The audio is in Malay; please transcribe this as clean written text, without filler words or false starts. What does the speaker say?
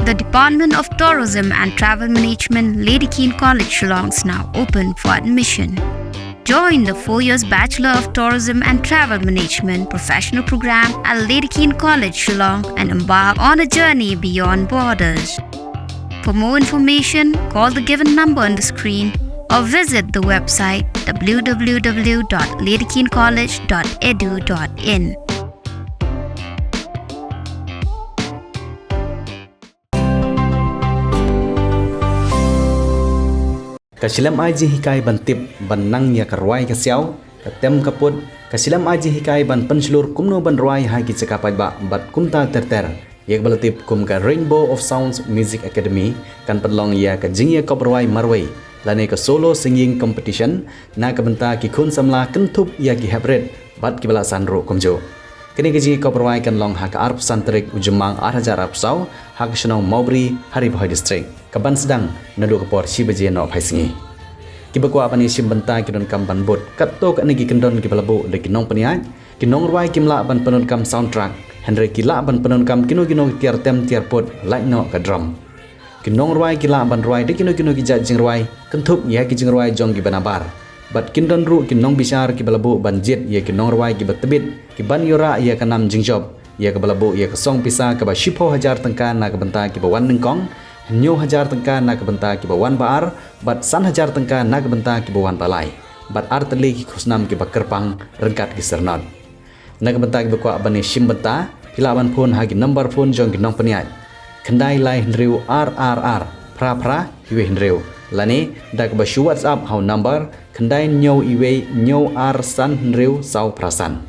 The Department of Tourism and Travel Management, Lady Keane College, Shillong is now open for admission. Join the 4 years Bachelor of Tourism and Travel Management professional program at Lady Keane College, Shillong and embark on a journey beyond borders. For more information, call the given number on the screen or visit the website www.ladykeencollege.edu.in. Kasilam aji hikai ban tip ban nang ya Rwai ka siaw ka tem kaput kasilam aji hikai ban penslur kumno ban Rwai hai ki cakapai ba bat kumta terter yak balatip kum ka Rainbow of Sounds Music Academy kan penlong ya ka jing Iakop Rwai Marwei lane ka solo singing competition na ka benta ki khun samla kentup ya ki habret bat ki balasan ro kumjo kini ka jing Iakop Rwai kan long ha ka arp santrik ujumang 8000 arpsau ha ka Shillong Mawbri hari Bhoi district kaban sedang nadu kapor si baje no phai singi Kiba ko apani sim Bynta ki don kam ban bot katto ka nigi kendon ki balabu de ki nong paniaj ki nong Rwai kimla ban penon kam soundtrack Henry kila ban penon kam kino tiar tem tiar pot like no ka drum ki nong Rwai kila ban Rwai de kino ki jing Rwai kentup ya ki jing Rwai jong ki banabar bat kindon ru ki nong bisar ki balabu ban jet ya ki nong Rwai ki batbit ki ban yora ya ka nam jing job ya ka balabu ya ka song pisa ka ba 10,000 tangka na ka Bynta ki ba wan ningkong 9,000 tangka na ka Bynta ki ba wan baar bat 1,000 tangka na ka Bynta ki ba wan balai bat arteli ki khusnam ki ba kerpang rengkat ki Synod na ka Bynta ki ba kwa bani sim Bynta kila ban phun ha ki number phun jong ki nong paniaj kendai lai hendriu rrr pra iwe hendriu lani da ka ba shu WhatsApp hau number kendai nyo iwe nyo ar san hendriu sau prasan